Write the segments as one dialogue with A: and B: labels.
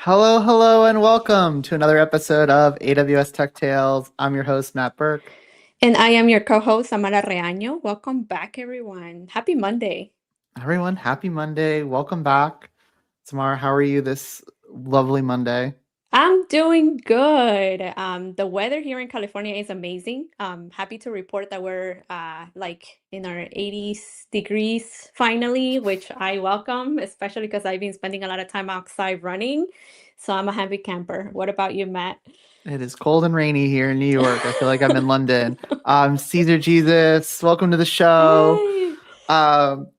A: Hello, hello, and welcome to another episode of AWS TechTales. I'm your host, Matt Burke.
B: And I am your co-host, Amara Reaño. Welcome back, everyone. Happy Monday.
A: Everyone, happy Monday. Welcome back. Samara, how are you this lovely Monday?
B: I'm doing good. The weather here in California is amazing. Happy to report that we're like in our 80s degrees finally, which I welcome, especially because I've been spending a lot of time outside running. So I'm a happy camper. What about you, Matt?
A: It is cold and rainy here in New York. I feel like I'm in London. Caesar Jesus, welcome to the show.
B: Hi.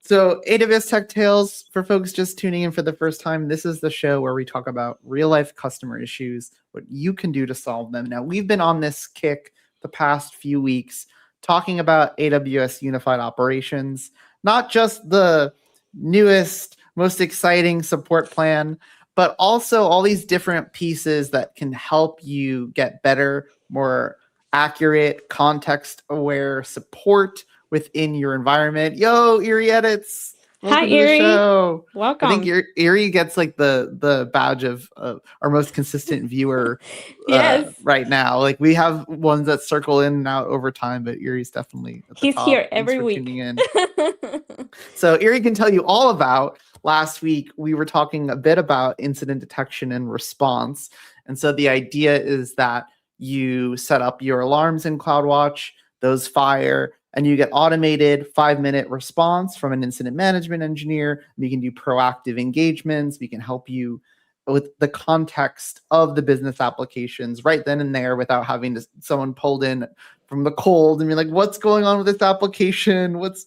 A: So AWS Tech Tales, for folks just tuning in for the first time, this is the show where we talk about real life customer issues, what you can do to solve them. Now, we've been on this kick the past few weeks talking about AWS Unified Operations, not just the newest, most exciting support plan, but also all these different pieces that can help you get better, more accurate, context aware support within your environment. Yo, Yuriy Edits,
B: Hi,
A: welcome to the
B: Yuri.
A: show. I think
B: Welcome.
A: Yuriy gets like the badge of our most consistent viewer
B: Yes,
A: right now. Like we have ones that circle in and out over time, but Yuri's definitely at the
B: he's
A: top.
B: here
A: Thanks
B: every
A: for tuning
B: week.
A: in. So Yuriy can tell you all about last week. We were talking a bit about incident detection and response. And so the idea is that you set up your alarms in CloudWatch, those fire, and you get automated 5-minute response from an incident management engineer. We can do proactive engagements. We can help you with the context of the business applications right then and there without having someone pulled in from the cold and be like, what's going on with this application? What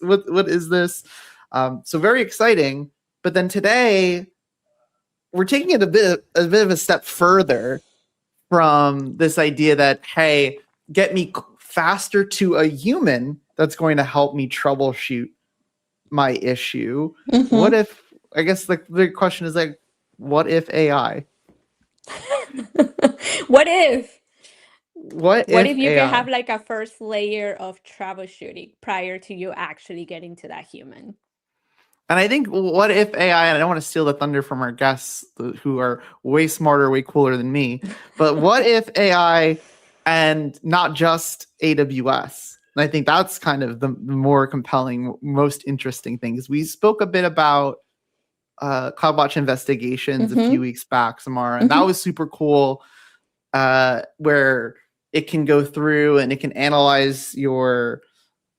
A: is this? So very exciting. But then today we're taking it a bit of a step further from this idea that, hey, get me faster to a human that's going to help me troubleshoot my issue. What
B: Mhm.
A: if, I guess the big question is like, what if AI?
B: What if?
A: What
B: What
A: if
B: if you could have
A: AI?
B: like a first layer of troubleshooting prior to you actually getting to that human?
A: And I think what if AI, and I don't want to steal the thunder from our guests who are way smarter, way cooler than me, but what if AI and not just AWS? And I think that's kind of the more compelling, most interesting thing. Is we spoke a bit about CloudWatch investigations a few
B: Mm-hmm.
A: weeks back, Samara, and that
B: Mm-hmm.
A: was super cool. Where it can go through and it can analyze your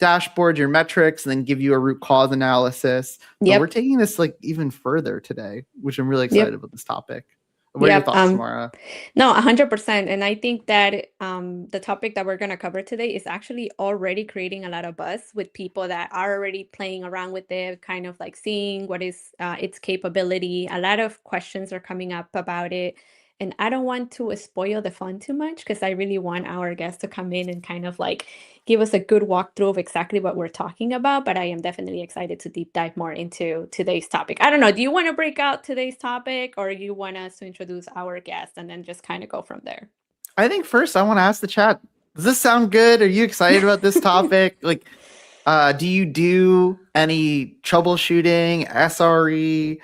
A: dashboard, your metrics, and then give you a root cause analysis. But we're
B: Yep.
A: taking this like even further today, which I'm really excited
B: Yep.
A: about this topic. What are your
B: Yep.
A: thoughts, Samara?
B: No, 100%. And I think that the topic that we're going to cover today is actually already creating a lot of buzz with people that are already playing around with it, kind of like seeing what is its capability. A lot of questions are coming up about it. And I don't want to spoil the fun too much because I really want our guests to come in and kind of like give us a good walkthrough of exactly what we're talking about. But I am definitely excited to deep dive more into today's topic. I don't know. Do you want to break out today's topic or you want us to introduce our guest and then just kind of go from there?
A: I think first I want to ask the chat, does this sound good? Are you excited about this topic? Like, do you do any troubleshooting, SRE?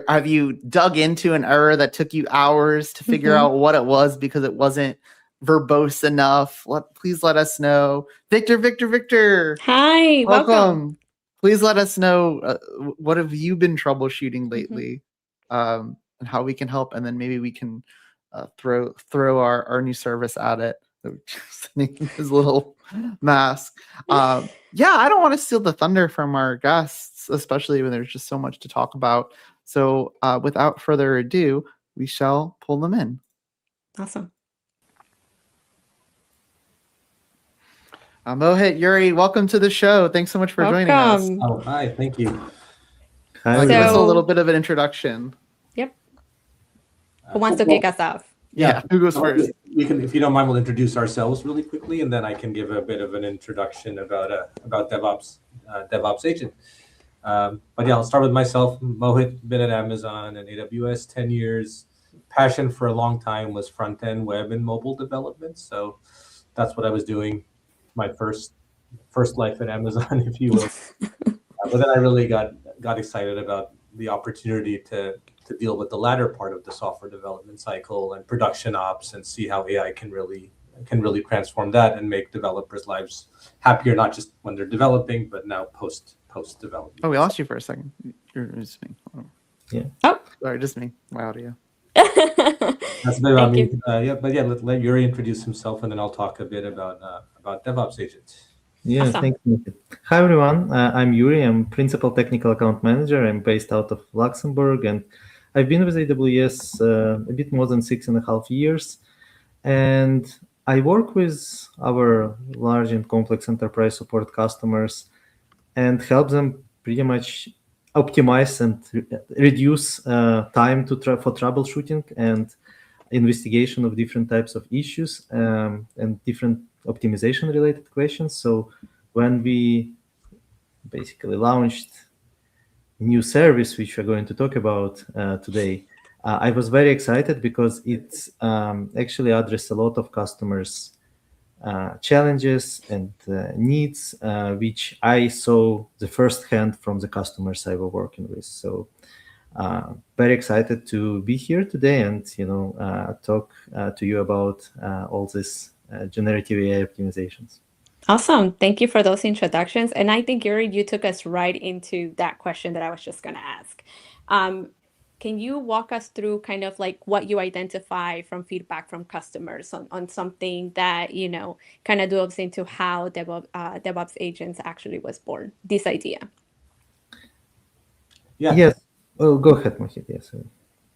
A: Have you dug into an error that took you hours to figure
B: Hmm.
A: out what it was because it wasn't verbose enough? Please let us know. Victor,
B: Hi, welcome.
A: welcome. Please let us know what have you been troubleshooting
B: Hmm.
A: lately, and how we can help, and then maybe we can throw our new service at it. Sending his little mask. Yeah, I don't want to steal the thunder from our guests, especially when there's just so much to talk about. So, without further ado, we shall pull them in.
B: Awesome.
A: Mohit, Yuriy, welcome to the show. Thanks so much for joining us.
B: Welcome.
C: Oh, hi, thank you.
D: Hi,
A: Give us a
D: everyone.
A: little
B: So,
A: bit of an introduction.
B: yep. Who wants to kick us off?
A: Yeah, who goes first?
C: We can, if you don't mind, we'll introduce ourselves really quickly, and then I can give a bit of an introduction about DevOps Agent. But yeah, I'll start with myself. Mohit, been at Amazon and AWS 10 years. Passion for a long time was front-end web and mobile development, so that's what I was doing. My first life at Amazon, if you will. But then I really got excited about the opportunity to to deal with the latter part of the software development cycle and production ops, and see how AI can really transform that and make developers' lives happier, not just when they're developing, but now post development.
A: Oh, we lost you for a second. You're just me. Oh.
D: Yeah.
B: Oh.
A: Sorry, just me. My audio.
C: That's a bit about
B: Thank
C: me. Let Yuriy introduce himself, and then I'll talk a bit about DevOps Agent.
D: Yeah,
B: Awesome.
D: thanks, Mohit. Hi, everyone. I'm Yuriy. I'm Principal Technical Account Manager. I'm based out of Luxembourg, and I've been with AWS a bit more than 6.5 years. And I work with our large and complex enterprise support customers and help them pretty much optimize and reduce time for troubleshooting and investigation of different types of issues and different optimization related questions. So when we basically launched a new service, which we're going to talk about today, I was very excited because it actually addressed a lot of customers' challenges and needs, which I saw the first hand from the customers I was working with. So very excited to be here today and talk to you about all this generative AI optimizations.
B: Awesome. Thank you for those introductions. And I think, Yuriy, you took us right into that question that I was just going to ask. Can you walk us through kind of like what you identify from feedback from customers on something that, kind of delves into how DevOps Agents actually was born, this idea?
C: Yeah.
D: Yes. Oh, go ahead, Mohit. Yes.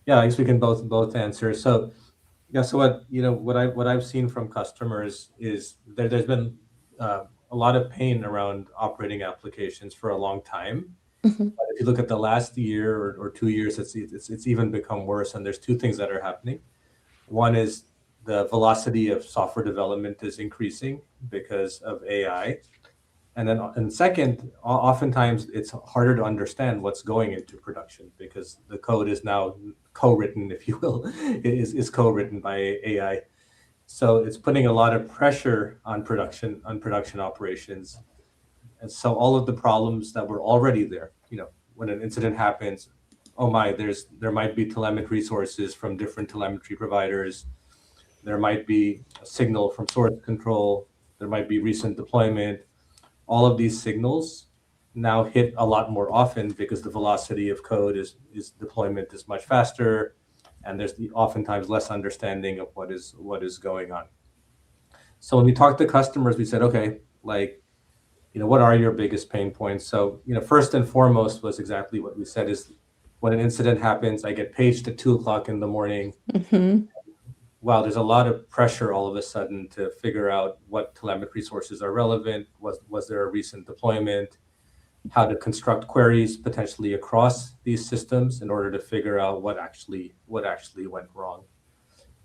C: Yeah, I guess we can both answer. So, what I've seen from customers is there's been a lot of pain around operating applications for a long time.
B: Mm-hmm.
C: But if you look at the last year or 2 years, it's even become worse. And there's two things that are happening. One is the velocity of software development is increasing because of AI. And second, oftentimes it's harder to understand what's going into production because the code is now co-written, if you will, is co-written by AI. So it's putting a lot of pressure on production operations. And so all of the problems that were already there, when an incident happens, there might be telemetry sources from different telemetry providers. There might be a signal from source control. There might be recent deployment. All of these signals now hit a lot more often because the velocity of code is deployment is much faster, and there's oftentimes less understanding of what is going on. So when we talked to customers, we said, okay, what are your biggest pain points? So, first and foremost was exactly what we said is when an incident happens, I get paged at 2:00 in the morning.
B: Mm-hmm.
C: Wow, there's a lot of pressure all of a sudden to figure out what telemetry sources are relevant. Was there a recent deployment? How to construct queries potentially across these systems in order to figure out what actually went wrong.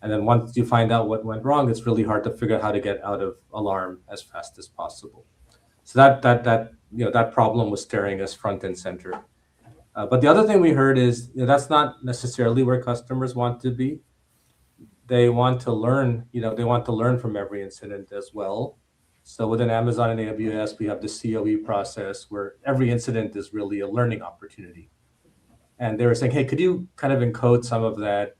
C: And then once you find out what went wrong, it's really hard to figure out how to get out of alarm as fast as possible. So that problem was staring us front and center. But the other thing we heard is that's not necessarily where customers want to be. They want to learn, from every incident as well. So within Amazon and AWS, we have the COE process where every incident is really a learning opportunity. And they were saying, hey, could you kind of encode some of that,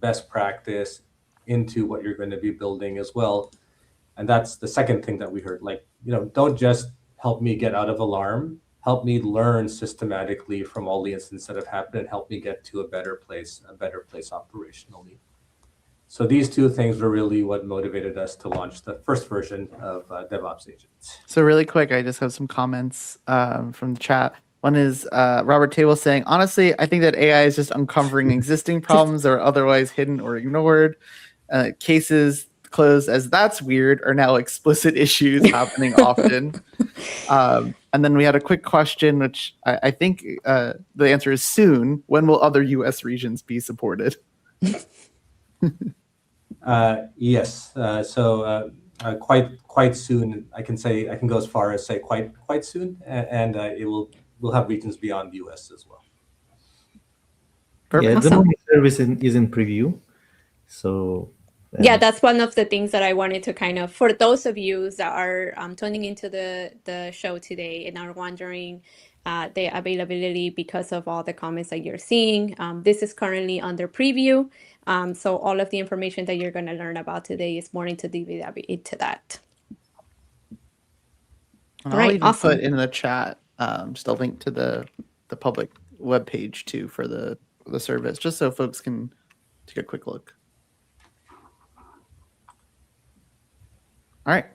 C: best practice into what you're going to be building as well? And that's the second thing that we heard, don't just help me get out of alarm, help me learn systematically from all the incidents that have happened and help me get to a better place operationally. So these two things were really what motivated us to launch the first version of DevOps Agent.
A: So really quick, I just have some comments from the chat. One is Robert Table saying, honestly, I think that AI is just uncovering existing problems that are otherwise hidden or ignored. Cases closed as that's weird are now explicit issues happening often. And then we had a quick question, which I think the answer is soon. When will other US regions be supported?
C: Yes. So quite soon. I can go as far as say quite soon, and we'll have regions beyond the US as well.
D: Yeah,
A: Perfect.
D: the moment service is in preview, so
B: Yeah,
D: And
B: that's one of the things that I wanted to kind of, for those of you that are tuning into the show today and are wondering the availability because of all the comments that you're seeing, this is currently under preview. So all of the information that you're going to learn about today is more into into that.
A: And
B: All
A: I'll
B: right,
A: even
B: awesome.
A: put in the chat just a link to the public webpage too for the service, just so folks can take a quick look. All right.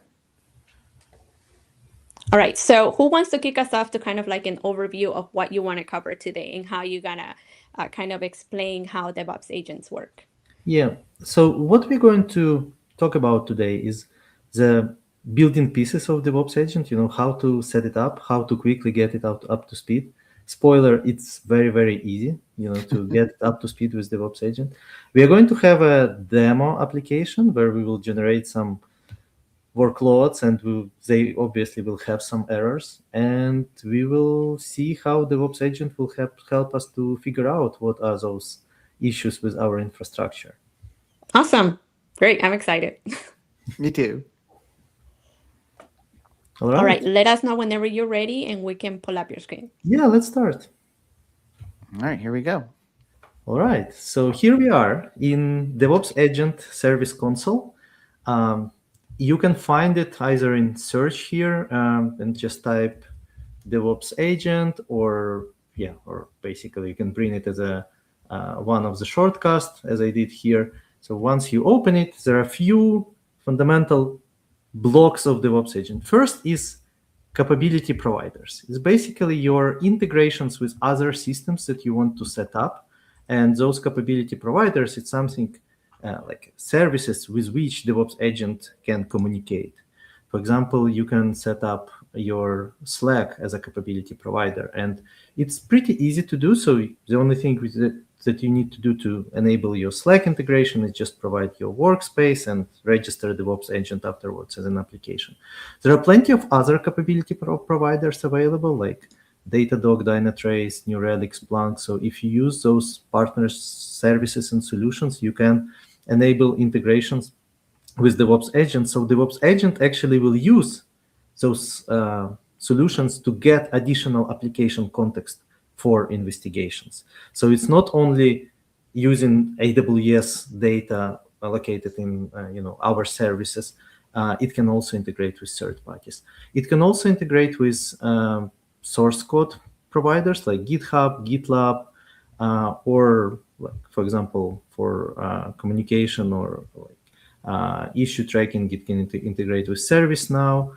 B: All right, so who wants to kick us off to kind of like an overview of what you want to cover today and how you're gonna kind of explain how DevOps agents work?
D: yeah, so what we're going to talk about today is the building pieces of DevOps Agent, how to set it up, how to quickly get it up to speed. Spoiler, it's very, very easy, to get it up to speed with DevOps Agent. We are going to have a demo application where we will generate some workloads, and they obviously will have some errors, and we will see how DevOps Agent will help us to figure out what are those issues with our infrastructure.
B: Awesome. Great. I'm excited.
A: Me too.
B: All right. Let us know whenever you're ready and we can pull up your screen.
D: Yeah, let's start.
A: All right, here we go.
D: All right. So here we are in DevOps Agent Service Console. You can find it either in search here and just type DevOps Agent, or basically you can bring it as a one of the shortcuts, as I did here. So once you open it, there are a few fundamental blocks of DevOps Agent. First is capability providers. It's basically your integrations with other systems that you want to set up. And those capability providers, it's something like services with which DevOps Agent can communicate. For example, you can set up your Slack as a capability provider, and it's pretty easy to do. So the only thing that you need to do to enable your Slack integration is just provide your workspace and register DevOps Agent afterwards as an application. There are plenty of other capability providers available, like Datadog, Dynatrace, New Relic, Splunk. So if you use those partners, services, and solutions, you can enable integrations with DevOps Agent. So DevOps Agent actually will use those solutions to get additional application context for investigations. So it's not only using AWS data allocated in our services. It can also integrate with third parties. It can also integrate with source code providers like GitHub, GitLab, or like, for example, for communication or issue tracking, it can integrate with ServiceNow,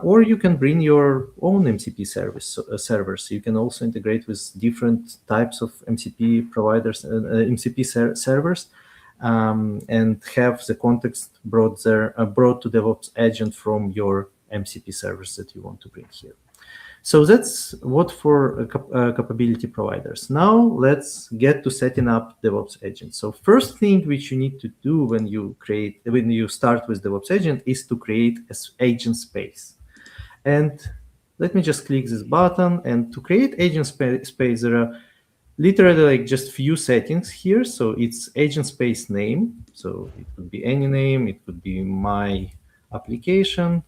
D: or you can bring your own MCP servers. You can also integrate with different types of MCP providers, MCP servers, and have the context brought to DevOps Agent from your MCP servers that you want to bring here. So that's what for capability providers. Now let's get to setting up DevOps Agent. So first thing which you need to do when you start with DevOps Agent is to create an agent space. And let me just click this button. And to create agent space, there are literally like just few settings here. So it's agent space name. So it could be any name. It could be my application.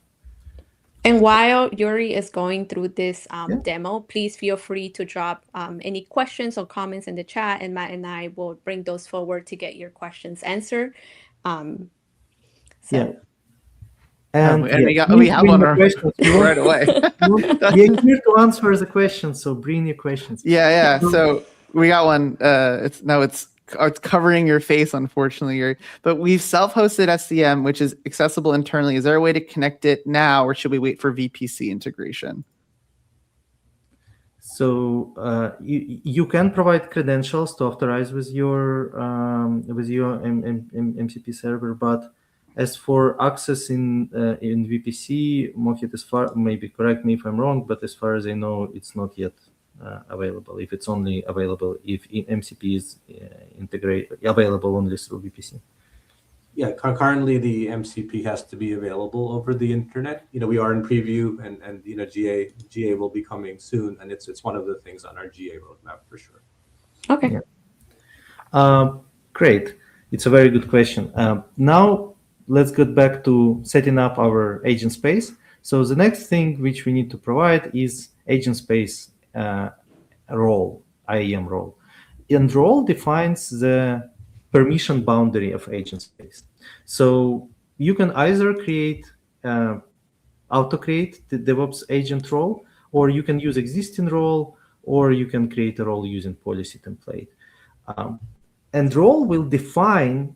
B: And while Yuriy is going through this demo, please feel free to drop any questions or comments in the chat, and Matt and I will bring those forward to get your questions answered.
D: And
A: we have one right away.
D: We're here to answer the questions, so bring your questions.
A: Yeah. So we got one. It's covering your face, unfortunately. But we've self-hosted SCM, which is accessible internally. Is there a way to connect it now, or should we wait for VPC integration?
D: So you can provide credentials to authorize with your MCP server, but as for access in VPC, Mohit, maybe correct me if I'm wrong, but as far as I know, it's not yet available. If it's only available if MCP is available only through VPC.
C: Yeah, currently the MCP has to be available over the internet. We are in preview, and GA will be coming soon, and it's one of the things on our GA roadmap for sure.
B: Okay.
D: Yeah. Great. It's a very good question. Now, let's get back to setting up our agent space. So the next thing which we need to provide is agent space role, IAM role. And role defines the permission boundary of agent space. So you can either create, auto-create the DevOps agent role, or you can use existing role, or you can create a role using policy template. And role will define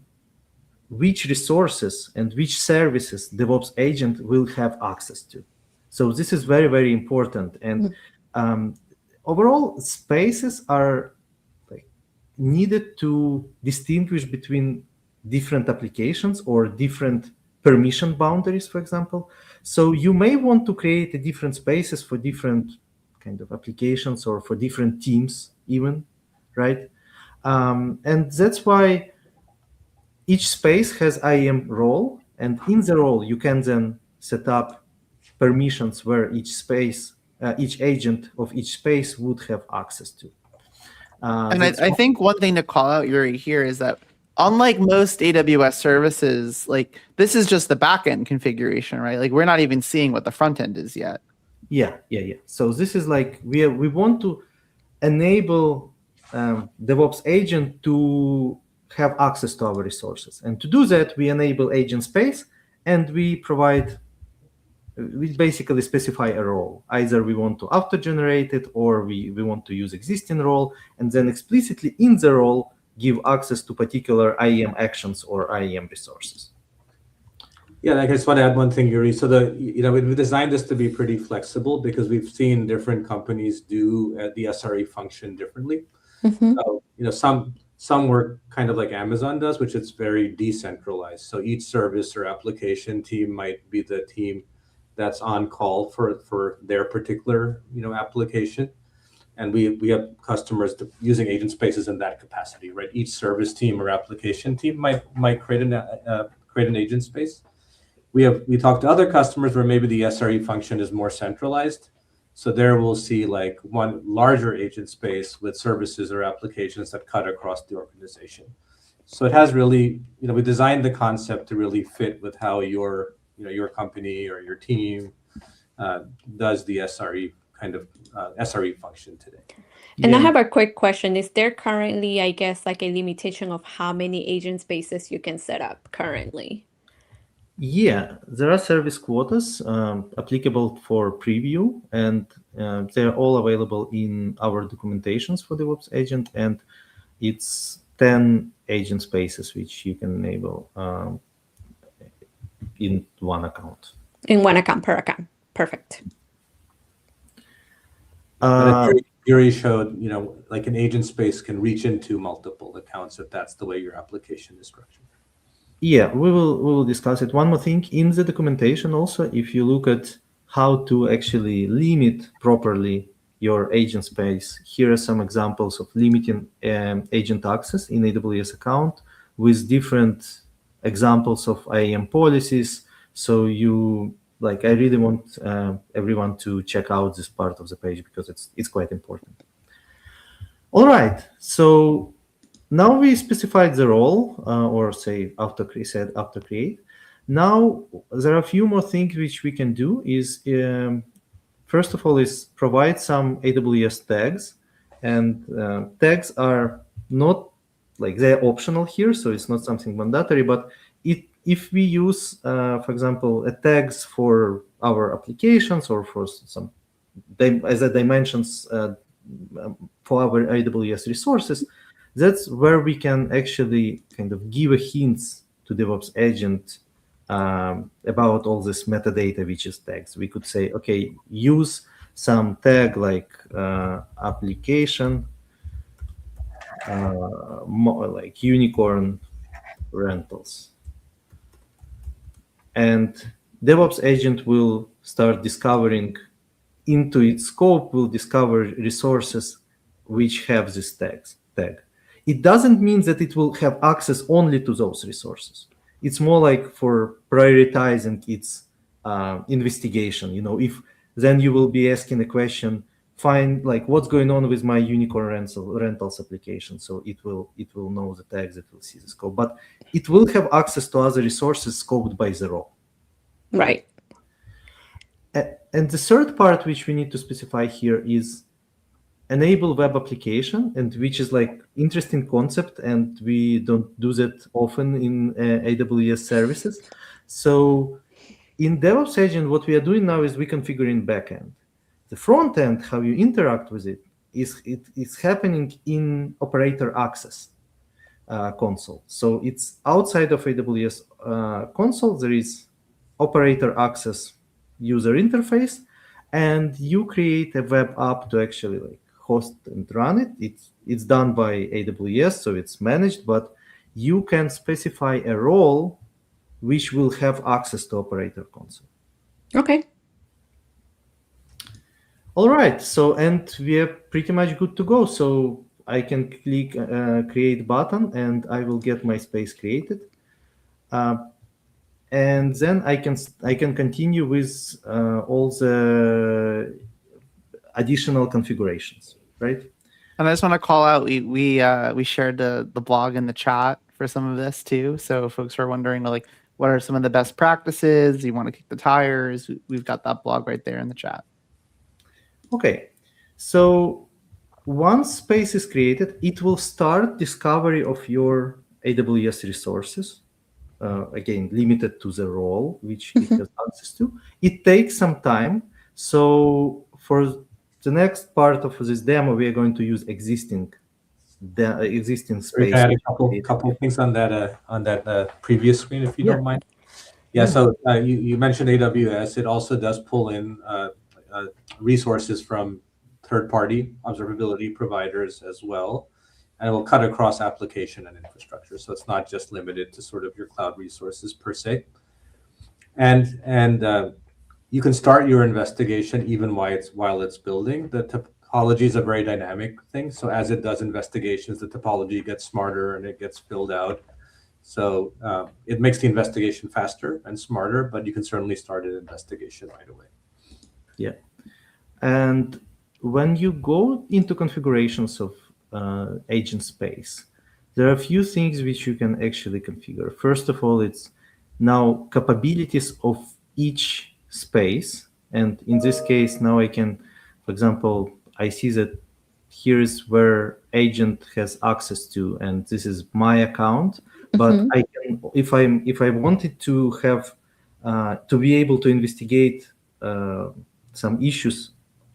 D: which resources and which services DevOps agent will have access to. So this is very, very important. And overall, spaces are needed to distinguish between different applications or different permission boundaries, for example. So you may want to create a different spaces for different kind of applications or for different teams even, right? And that's why each space has IAM role, and in the role you can then set up permissions where each space, each agent of each space would have access to.
A: And I think one thing to call out, Yuriy, here is that unlike most AWS services, like this is just the backend configuration, right? Like we're not even seeing what the front end is yet.
D: Yeah. So this is like we want to enable DevOps agent to have access to our resources, and to do that, we enable agent space, and we basically specify a role. Either we want to auto-generate it, or we want to use existing role, and then explicitly in the role give access to particular IAM actions or IAM resources.
C: Yeah, I just want to add one thing, Yuriy. So we designed this to be pretty flexible because we've seen different companies do the SRE function differently. So, some work kind of like Amazon does, which is very decentralized. So each service or application team might be the team that's on call for their particular application, and we have customers using agent spaces in that capacity, right? Each service team or application team might create an agent space. We talk to other customers where maybe the SRE function is more centralized. So there we'll see like one larger agent space with services or applications that cut across the organization. So it has really, we designed the concept to really fit with how your company or your team does the SRE kind of SRE function today.
B: And I have a quick question. Is there currently, I guess, like a limitation of how many agent spaces you can set up currently?
D: Yeah, there are service quotas applicable for preview, and they're all available in our documentations for DevOps agent, and it's 10 agent spaces which you can enable in one account.
B: In one account per account. Perfect.
C: Yuriy showed, like an agent space can reach into multiple accounts if that's the way your application is structured.
D: Yeah, we will discuss it. One more thing, in the documentation also, if you look at how to actually limit properly your agent space, here are some examples of limiting agent access in AWS account with different examples of IAM policies. So I really want everyone to check out this part of the page because it's quite important. All right, so now we specified the role, or say after create. Now there are a few more things which we can do. Is first of all is provide some AWS tags, and tags are not like they're optional here, so it's not something mandatory. But if we use, for example, tags for our applications or for some as a dimensions for our AWS resources, that's where we can actually kind of give a hints to DevOps agent about all this metadata which is tags. We could say, okay, use some tag like application, like unicorn rentals. And DevOps agent will start discovering into its scope, will discover resources which have this tag. It doesn't mean that it will have access only to those resources. It's more like for prioritizing its investigation. If then you will be asking a question find like what's going on with my unicorn rentals application. So it will know the tags, it will see the scope, but it will have access to other resources scoped by the role.
B: Right.
D: And the third part which we need to specify here is enable web application, and which is like interesting concept, and we don't do that often in AWS services. So in DevOps Agent, what we are doing now is we configuring backend. The front end, how you interact with it is happening in operator access console. So it's outside of AWS console. There is operator access user interface, and you create a web app to actually like host and run it. It's done by AWS, so it's managed, but you can specify a role which will have access to operator console.
B: Okay.
D: All right, so and we are pretty much good to go. So I can click create button, and I will get my space created. And then I can continue with all the additional configurations, right?
A: And I just want to call out, we shared the blog in the chat for some of this too. So folks are wondering like, what are some of the best practices? You want to kick the tires? We've got that blog right there in the chat.
D: Okay, so once space is created, it will start discovery of your AWS resources. Again, limited to the role which it has access to. It takes some time. So for the next part of this demo, we are going to use existing space.
C: We can add a couple of things on that previous screen, if you don't mind. Yeah. So you mentioned AWS. It also does pull in resources from third-party observability providers as well, and it will cut across application and infrastructure. So it's not just limited to sort of your cloud resources per se. And you can start your investigation even while it's building. The topology is a very dynamic thing. So as it does investigations, the topology gets smarter and it gets filled out. So it makes the investigation faster and smarter, but you can certainly start an investigation right away.
D: Yeah. And when you go into configurations of agent space, there are a few things which you can actually configure. First of all, it's now capabilities of each space. And in this case, now I can, for example, I see that here is where agent has access to, and this is my account. But I can, if I wanted to have to be able to investigate some issues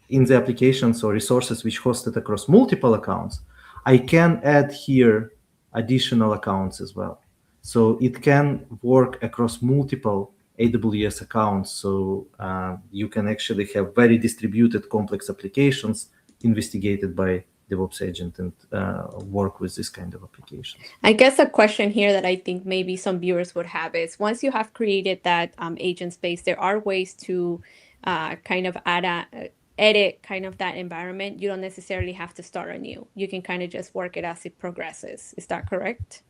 D: in the applications or resources which hosted across multiple accounts, I can add here additional accounts as well. So it can work across multiple AWS accounts. So you can actually have very distributed complex applications investigated by DevOps Agent and work with this kind of applications.
B: I guess a question here that I think maybe some viewers would have is, once you have created that agent space, there are ways to kind of edit kind of that environment. You don't necessarily have to start anew. You can kind of just work it as it progresses. Is that correct?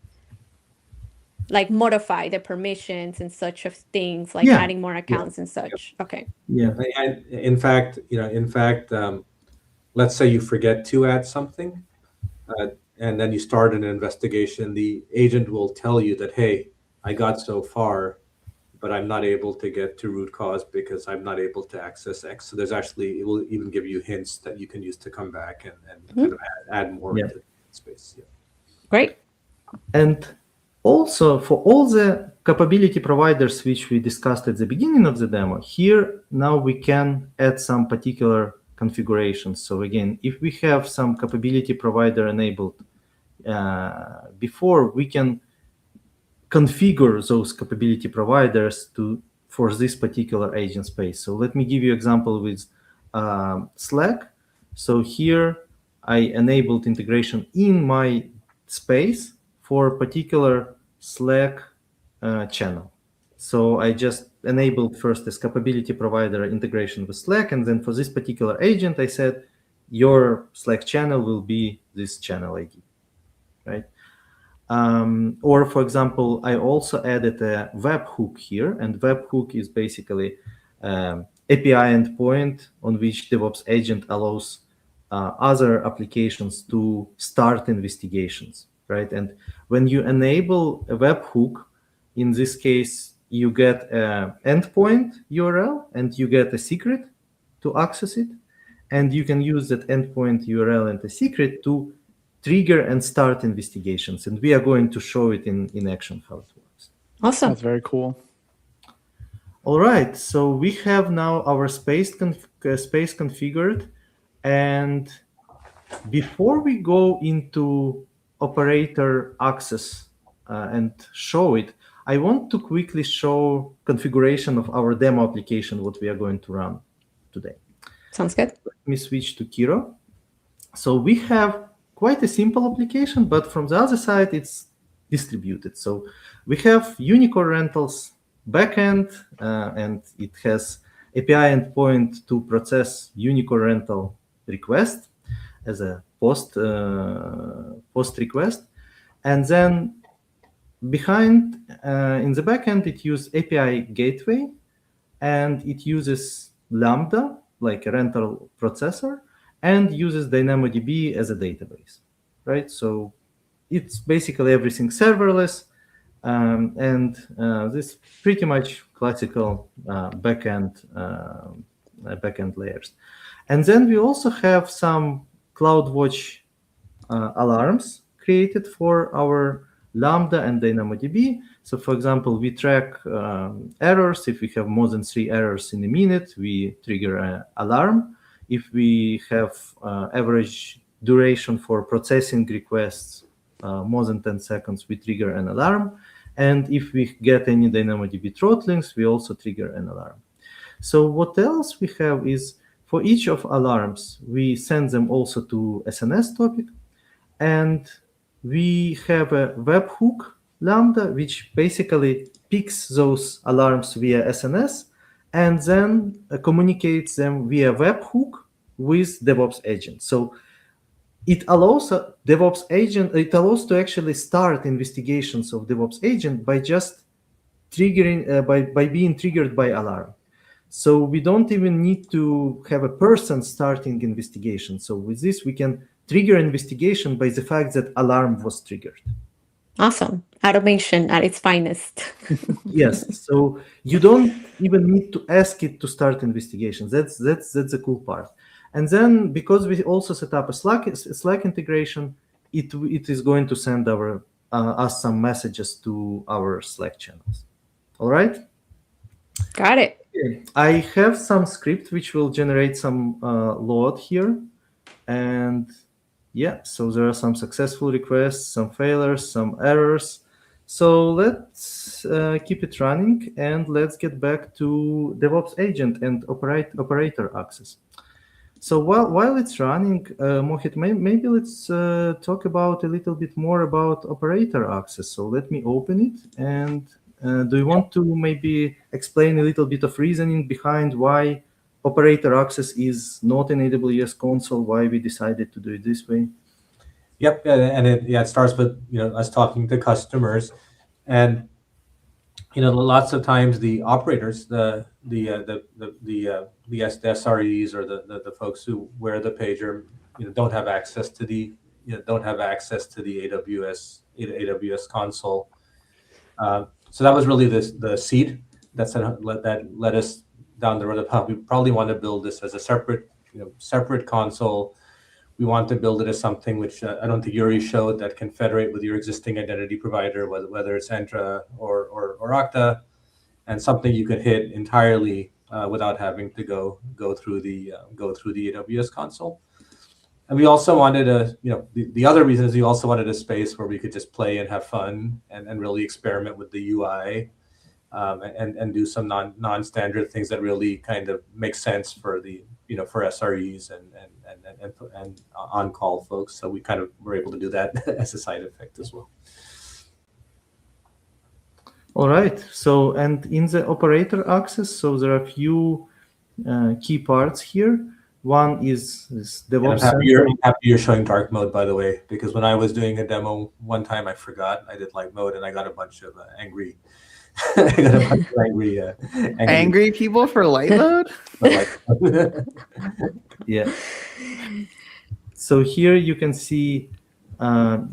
B: Like modify the permissions and such of things, like adding more accounts and such. Okay.
D: Yeah.
C: And in fact, let's say you forget to add something, and then you start an investigation. The agent will tell you that, hey, I got so far, but I'm not able to get to root cause because I'm not able to access X. So there's actually, it will even give you hints that you can use to come back and kind of add more into the space. Yeah.
B: Great.
D: And also for all the capability providers which we discussed at the beginning of the demo, here now we can add some particular configurations. So again, if we have some capability provider enabled before, we can configure those capability providers for this particular agent space. So let me give you an example with Slack. So here I enabled integration in my space for a particular Slack channel. So I just enabled first this capability provider integration with Slack, and then for this particular agent, I said your Slack channel will be this channel ID, right? Or for example, I also added a webhook here, and webhook is basically a API endpoint on which DevOps Agent allows other applications to start investigations, right? And when you enable a webhook, in this case, you get an endpoint URL and you get a secret to access it. And you can use that endpoint URL and the secret to trigger and start investigations. And we are going to show it in action how it works.
B: Awesome.
A: That's very cool.
D: All right, so we have now our space configured. And before we go into operator access and show it, I want to quickly show configuration of our demo application, what we are going to run today.
B: Sounds good.
D: Let me switch to Kiro. So we have quite a simple application, but from the other side, it's distributed. So we have Unicore rentals backend, and it has API endpoint to process Unicore rental request as a post request. And then behind, in the backend, it uses API gateway, and it uses Lambda, like a rental processor, and uses DynamoDB as a database, right? So it's basically everything serverless, and this pretty much classical backend layers. And then we also have some CloudWatch alarms created for our Lambda and DynamoDB. So for example, we track errors. If we have more than 3 errors in a minute, we trigger an alarm. If we have average duration for processing requests more than 10 seconds, we trigger an alarm. And if we get any DynamoDB throttlings, we also trigger an alarm. So what else we have is, for each of alarms, we send them also to SNS topic. And we have a webhook Lambda, which basically picks those alarms via SNS and then communicates them via webhook with DevOps Agent. So it allows DevOps Agent, it allows to actually start investigations of DevOps Agent by just triggering, by being triggered by alarm. So we don't even need to have a person starting investigation. So with this, we can trigger investigation by the fact that alarm was triggered.
B: Awesome. Automation at its finest.
D: Yes. So you don't even need to ask it to start investigations. That's the cool part. And then because we also set up a Slack integration, it is going to send us some messages to our Slack channels. All right.
B: Got it.
D: I have some script which will generate some load here. And yeah, so there are some successful requests, some failures, some errors. So let's keep it running and let's get back to DevOps Agent and operator access. So while it's running, Mohit, maybe let's talk about a little bit more about operator access. So let me open it. And do you want to maybe explain a little bit of reasoning behind why operator access is not in AWS console, why we decided to do it this way?
C: Yep, and it starts with us talking to customers, and lots of times the operators, the SREs or the folks who wear the pager, don't have access to the AWS console. So that was really the seed that led us down the road of how we probably want to build this as a separate console. We want to build it as something which I don't think Yuriy showed, that can federate with your existing identity provider, whether it's Entra or Okta, and something you could hit entirely without having to go through the AWS console. And we also wanted the other reason is we also wanted a space where we could just play and have fun and really experiment with the UI and do some non-standard things that really kind of make sense for for SREs and on-call folks. So we kind of were able to do that as a side effect as well.
D: All right. So, and in the operator access, so there are a few key parts here. One is DevOps.
C: I'm happy you're showing dark mode, by the way, because when I was doing a demo one time, I forgot I did light mode and I got a bunch of angry I got a bunch of
A: Angry people for light mode?
D: Yeah. So here you can see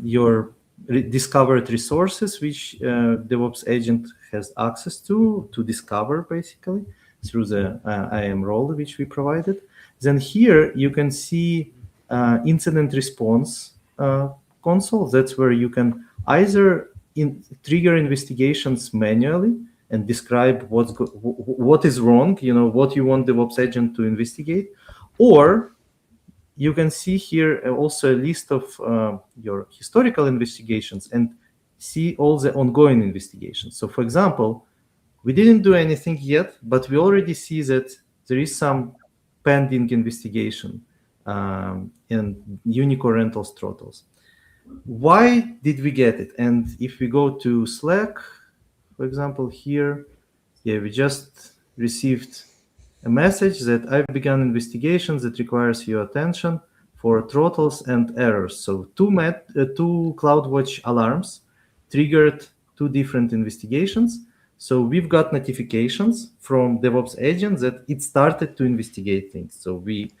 D: your discovered resources, which DevOps agent has access to discover basically through the IAM role which we provided. Then here you can see incident response console. That's where you can either trigger investigations manually and describe what is wrong, what you want DevOps agent to investigate, or you can see here also a list of your historical investigations and see all the ongoing investigations. So for example, we didn't do anything yet, but we already see that there is some pending investigation in Unicore rentals throttles. Why did we get it? And if we go to Slack, for example, here, yeah, we just received a message that I've begun investigations that requires your attention for throttles and errors. So two CloudWatch alarms triggered two different investigations. So we've got notifications from DevOps agent that it started to investigate things. So we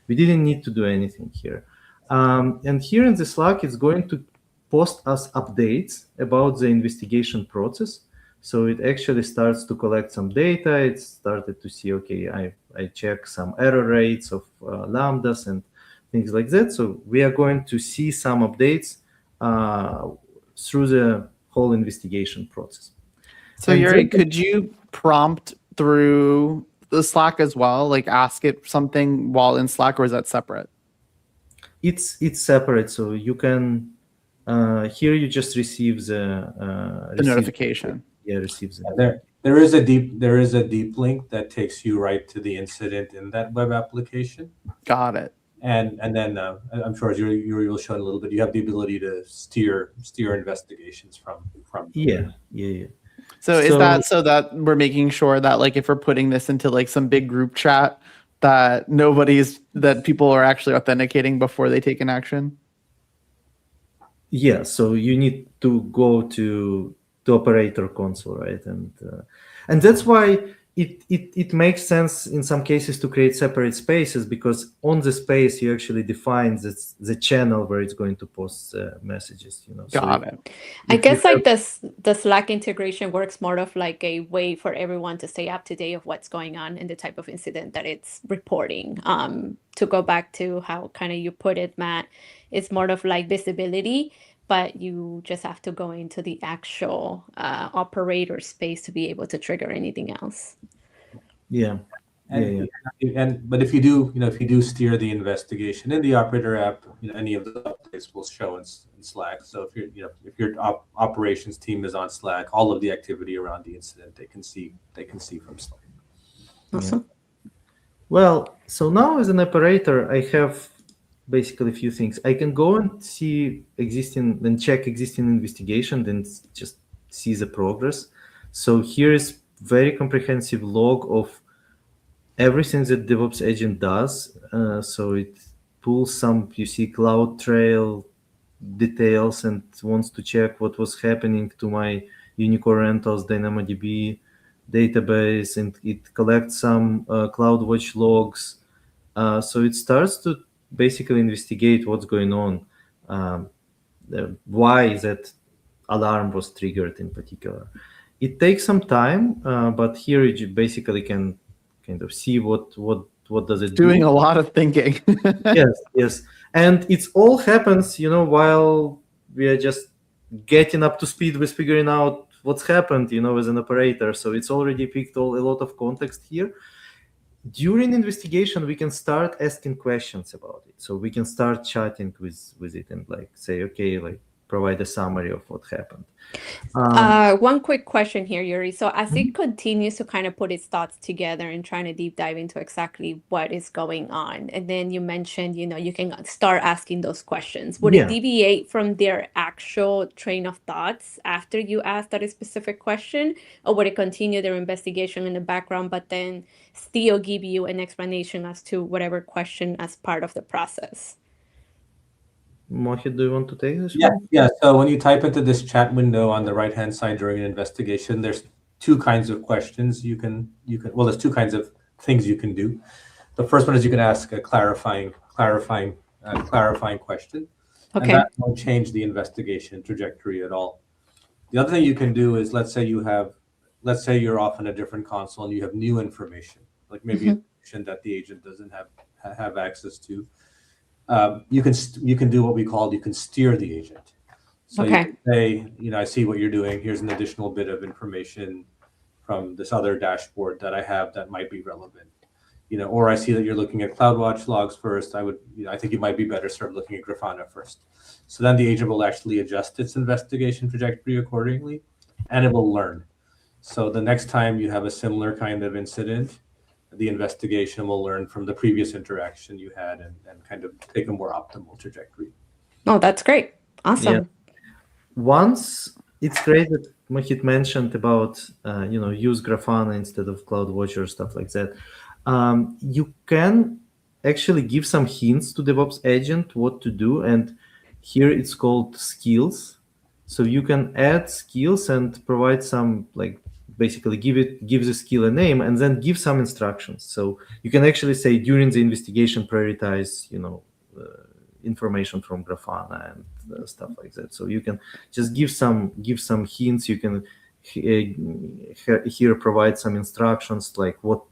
D: didn't need to do anything here. And here in the Slack, it's going to post us updates about the investigation process. So it actually starts to collect some data. It started to see, okay, I check some error rates of lambdas and things like that. So we are going to see some updates through the whole investigation process.
A: So Yuriy, could you prompt through the Slack as well, like ask it something while in Slack, or is that separate?
D: It's separate. So you can here you just receive the
A: notification.
D: Yeah, receives it.
C: There is a deep link that takes you right to the incident in that web application.
A: Got it.
C: And then I'm sure as Yuriy will show in a little bit, you have the ability to steer investigations from.
D: Yeah.
A: So is that so that we're making sure that, like, if we're putting this into like some big group chat, that that people are actually authenticating before they take an action?
D: Yeah. So you need to go to operator console, right? And that's why it makes sense in some cases to create separate spaces, because on the space you actually define the channel where it's going to post messages.
A: Got it.
B: I guess like the Slack integration works more of like a way for everyone to stay up to date of what's going on in the type of incident that it's reporting. To go back to how kind of you put it, Matt, it's more of like visibility, but you just have to go into the actual operator space to be able to trigger anything else.
D: Yeah.
C: But if you do steer the investigation in the operator app, any of the updates will show in Slack. So if your operations team is on Slack, all of the activity around the incident they can see from Slack.
B: Awesome.
D: Yeah. Well, so now as an operator, I have basically a few things. I can go and check existing investigation, then just see the progress. So here is very comprehensive log of everything that DevOps agent does. So it pulls some, CloudTrail details and wants to check what was happening to my Unicore rentals DynamoDB database, and it collects some CloudWatch logs. So it starts to basically investigate what's going on, why that alarm was triggered in particular. It takes some time, but here you basically can kind of see what does it do.
A: Doing a lot of thinking.
D: Yes. And it all happens, while we are just getting up to speed with figuring out what's happened, as an operator. So it's already picked a lot of context here. During investigation, we can start asking questions about it. So we can start chatting with it and say, okay, provide a summary of what happened.
B: One quick question here, Yuriy. So as it continues to kind of put its thoughts together and trying to deep dive into exactly what is going on, and then you mentioned, you can start asking those questions. Would it deviate from their actual train of thoughts after you ask that specific question, or would it continue their investigation in the background, but then still give you an explanation as to whatever question as part of the process?
D: Mohit, do you want to take this?
C: Yeah. So when you type into this chat window on the right-hand side during an investigation, there's two kinds of questions you can. Well, there's two kinds of things you can do. The first one is you can ask a clarifying question, and
B: Okay.
C: that won't change the investigation trajectory at all. The other thing you can do is, let's say you're off in a different console and you have new information, like maybe information that the agent doesn't have access to. You can do what we call, you can steer the agent. So you
B: Okay.
C: can say, I see what you're doing. Here's an additional bit of information from this other dashboard that I have that might be relevant. Or I see that you're looking at CloudWatch logs first. I think you might be better served looking at Grafana first. So then the agent will actually adjust its investigation trajectory accordingly, and it will learn. So the next time you have a similar kind of incident, the investigation will learn from the previous interaction you had and kind of take a more optimal trajectory.
B: Oh, that's great. Awesome.
D: Yeah. Once it's great that Mohit mentioned about use Grafana instead of CloudWatch or stuff like that. You can actually give some hints to DevOps agent what to do, and here it's called skills. So you can add skills and provide some, like, basically give the skill a name and then give some instructions. So you can actually say during the investigation prioritize information from Grafana and stuff like that. So you can just give some hints. You can here provide some instructions like what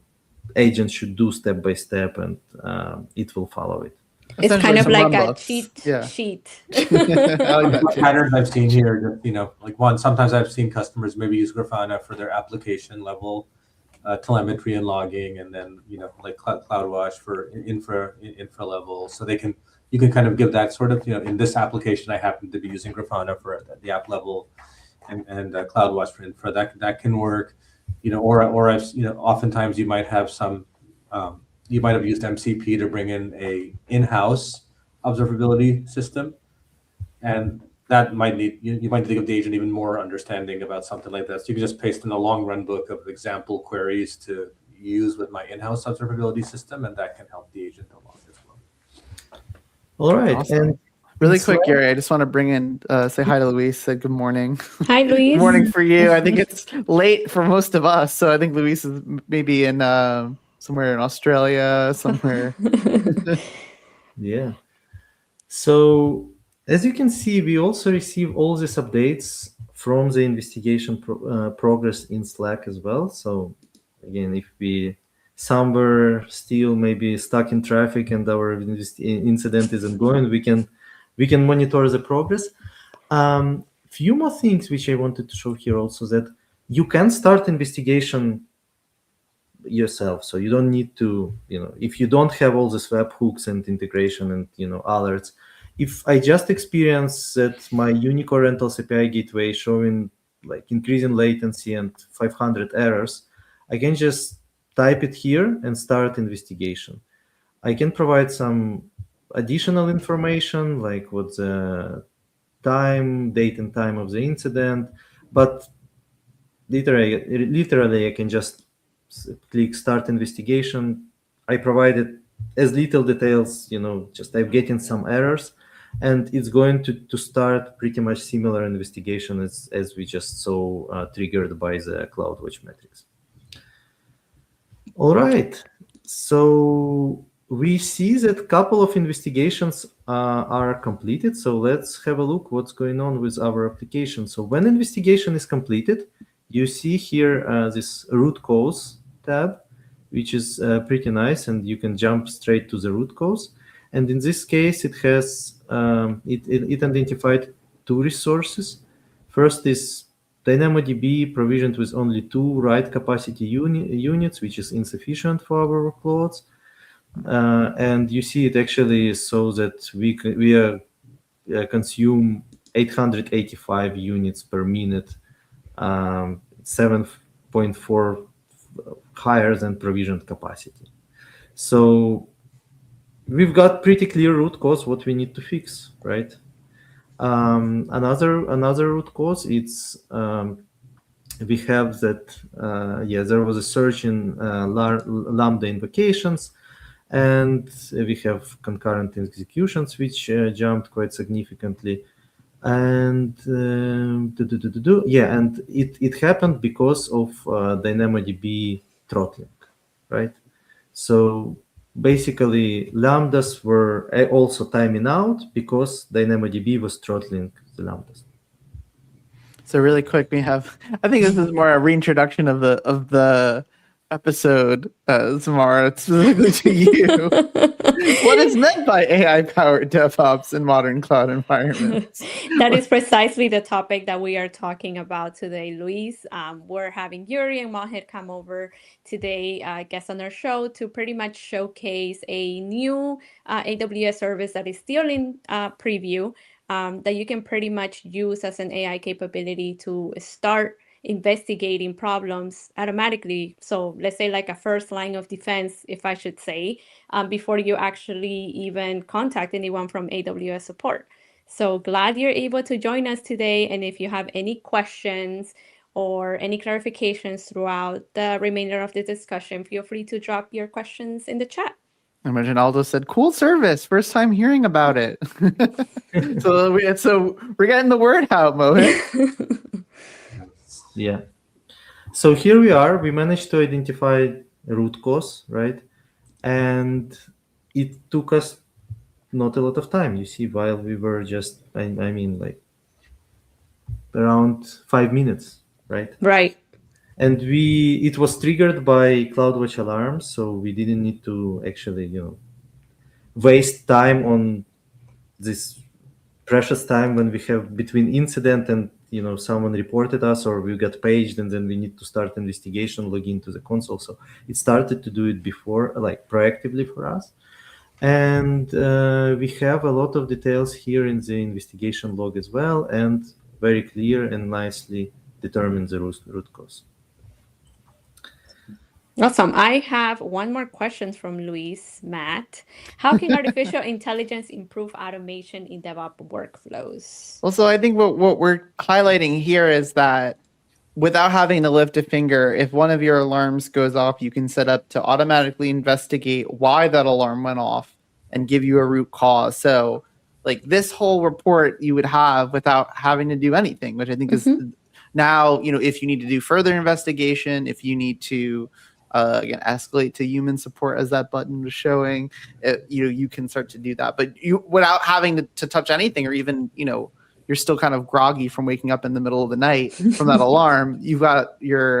D: agent should do step by step, and it will follow it.
B: It's kind of like a
A: runbooks.
B: cheat
A: Yeah.
B: sheet.
A: I like that too.
C: Patterns I've seen here, like one, sometimes I've seen customers maybe use Grafana for their application level telemetry and logging, and then like CloudWatch for infra level. So you can kind of give that sort of, in this application I happen to be using Grafana for the app level, and CloudWatch for infra. That can work, or I've oftentimes you might have some. You might have used MCP to bring in a in-house observability system, and that might need you might give the agent even more understanding about something like that. So you can just paste in a long run book of example queries to use with my in-house observability system, and that can help the agent along as well.
D: All right,
A: Awesome.
D: and
A: Really quick, Yuriy, I just want to bring in, say hi to Luis, say good morning.
B: Hi, Luis.
A: Good morning for you. I think it's late for most of us, so I think Luis is maybe in somewhere in Australia, somewhere.
D: Yeah. So as you can see, we also receive all these updates from the investigation progress in Slack as well. So again, if we somewhere still maybe stuck in traffic and our incident isn't going, we can monitor the progress. Few more things which I wanted to show here also, that you can start investigation yourself. So you don't need to, if you don't have all these webhooks and integration and alerts, if I just experience that my Unicore Rentals API gateway showing like increasing latency and 500 errors, I can just type it here and start investigation. I can provide some additional information like what's the date and time of the incident, but literally I can just click start investigation. I provided as little details, just I'm getting some errors, and it's going to start pretty much similar investigation as we just saw triggered by the CloudWatch metrics. All right, so we see that a couple of investigations are completed. So let's have a look what's going on with our application. So when investigation is completed, you see here this root cause tab, which is pretty nice, and you can jump straight to the root cause. And in this case, it has it identified two resources. First is DynamoDB provisioned with only 2 write capacity units, which is insufficient for our workloads. And you see it actually so that we consume 885 units per minute, 7.4 higher than provisioned capacity. So we've got pretty clear root cause what we need to fix, right? Another root cause, it's we have that there was a surge in Lambda invocations, and we have concurrent executions which jumped quite significantly. And yeah, and it happened because of DynamoDB throttling, right? So basically, lambdas were also timing out because DynamoDB was throttling the lambdas.
A: So really quick, we have. I think this is more a reintroduction of the episode, Samara, specifically to you. What is meant by AI-powered DevOps in modern cloud environments?
B: That is precisely the topic that we are talking about today, Luis. We're having Yuriy and Mohit come over today, guests on our show, to pretty much showcase a new AWS service that is still in preview, that you can pretty much use as an AI capability to start investigating problems automatically. So let's say like a first line of defense, if I should say, before you actually even contact anyone from AWS support. So glad you're able to join us today. And if you have any questions or any clarifications throughout the remainder of the discussion, feel free to drop your questions in the chat.
A: I imagine Aldo said, "Cool service, first time hearing about it." so we're getting the word out, Mohit.
D: Yeah. So here we are. We managed to identify root cause, right? And it took us not a lot of time. You see, while we were just, I mean, like around 5 minutes, right?
B: Right.
D: And it was triggered by CloudWatch alarms, so we didn't need to actually, waste time on this precious time when we have between incident and someone reported us or we got paged and then we need to start investigation, log into the console. So it started to do it before, like proactively for us. And we have a lot of details here in the investigation log as well, and very clear and nicely determine the root cause.
B: Awesome. I have one more question from Luis, Matt. How can artificial intelligence improve automation in DevOps workflows?
A: Well, so I think what we're highlighting here is that without having to lift a finger, if one of your alarms goes off, you can set up to automatically investigate why that alarm went off and give you a root cause. So like this whole report you would have without having to do anything, which I think is now, if you need to do further investigation, if you need to again escalate to human support, as that button was showing, you can start to do that. But you, without having to touch anything, or even you're still kind of groggy from waking up in the middle of the night from that alarm, you've got your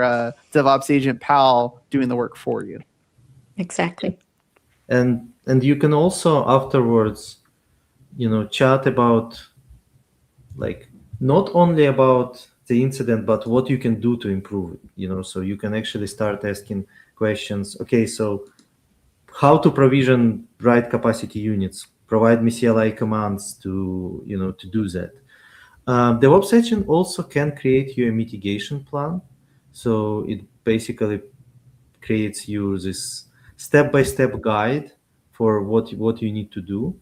A: DevOps agent pal doing the work for you.
B: Exactly.
D: And you can also afterwards, chat about, like, not only about the incident, but what you can do to improve it. So you can actually start asking questions. Okay, so how to provision right capacity units? Provide me CLI commands to do that. DevOps Agent also can create you a mitigation plan. So it basically creates you this step-by-step guide for what you need to do.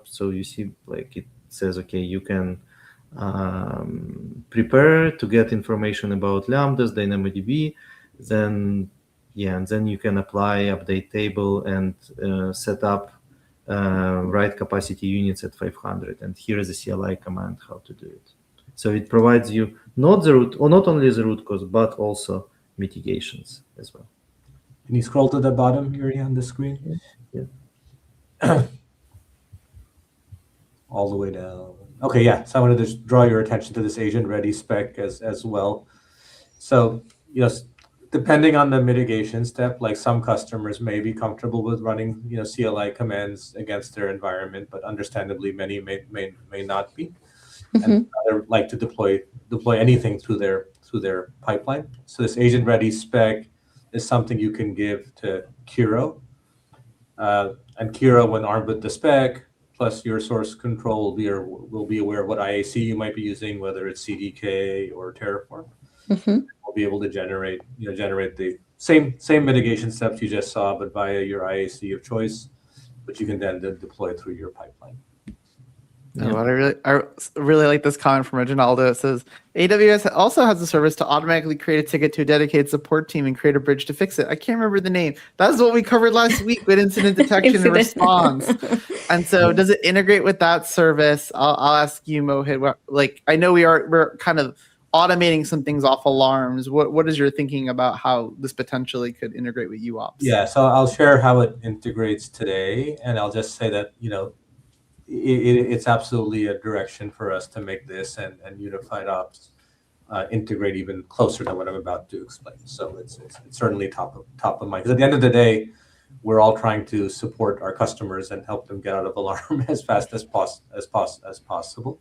D: So you see, like, it says, okay, you can prepare to get information about lambdas, DynamoDB, then you can apply update table and set up write capacity units at 500. And here is a CLI command how to do it. So it provides you not only the root cause, but also mitigations as well.
C: Can you scroll to the bottom, Yuriy, on the screen?
D: Yeah.
C: All the way down. Okay, yeah. So I wanted to just draw your attention to this agent ready spec as well. So, depending on the mitigation step, like some customers may be comfortable with running, CLI commands against their environment, but understandably many may not be, and rather like to deploy anything through their pipeline. So this agent ready spec is something you can give to Kiro, and Kiro, when armed with the spec plus your source control, will be aware of what IAC you might be using, whether it's CDK or Terraform. We'll be able to generate the same mitigation steps you just saw, but via your IAC of choice, which you can then deploy through your pipeline.
A: Oh, I really like this comment from Reginaldo. It says AWS also has a service to automatically create a ticket to a dedicated support team and create a bridge to fix it. I can't remember the name. That's what we covered last week with incident detection and response. And so, does it integrate with that service? I'll ask you, Mohit. Like, I know we're kind of automating some things off alarms. What is your thinking about how this potentially could integrate with UOps?
C: Yeah, so I'll share how it integrates today, and I'll just say that it's absolutely a direction for us to make this and unified ops integrate even closer than what I'm about to explain. So it's certainly top of mind. Because at the end of the day, we're all trying to support our customers and help them get out of alarm as fast as possible.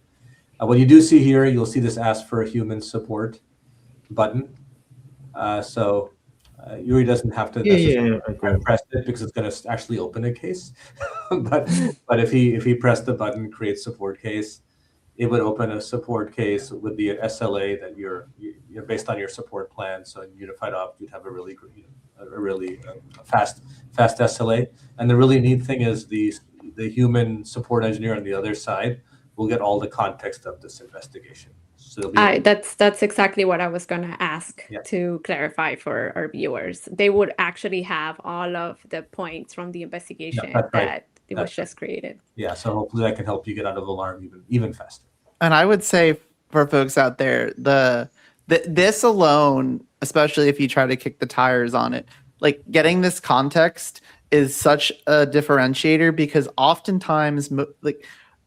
C: What you do see here, you'll see this ask for a human support button. So Yuriy doesn't have to necessarily press it because it's going to actually open a case. but if he pressed the button, create support case, it would open a support case with the SLA that you're based on your support plan. So in Unified Ops, you'd have a really fast SLA. And the really neat thing is the human support engineer on the other side will get all the context of this investigation. So
B: that's exactly what I was going to ask to clarify for our viewers. They would actually have all of the points from the investigation that was just created.
C: Yeah, so hopefully that can help you get out of alarm even faster.
A: And I would say for folks out there, this alone, especially if you try to kick the tires on it, like getting this context is such a differentiator, because oftentimes like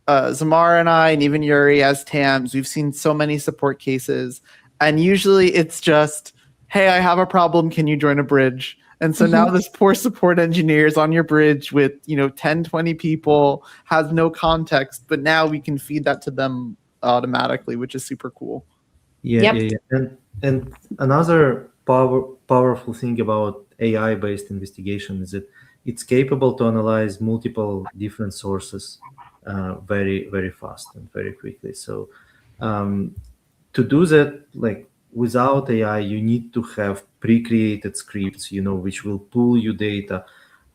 A: Zamar and I, and even Yuriy as TAMs, we've seen so many support cases, and usually it's just, hey, I have a problem, can you join a bridge? And so now this poor support engineer is on your bridge with 10, 20 people, has no context, but now we can feed that to them automatically, which is super cool.
D: Yeah. And another powerful thing about AI-based investigation is that it's capable to analyze multiple different sources very, very fast and very quickly. So to do that, like without AI, you need to have pre-created scripts, which will pull your data.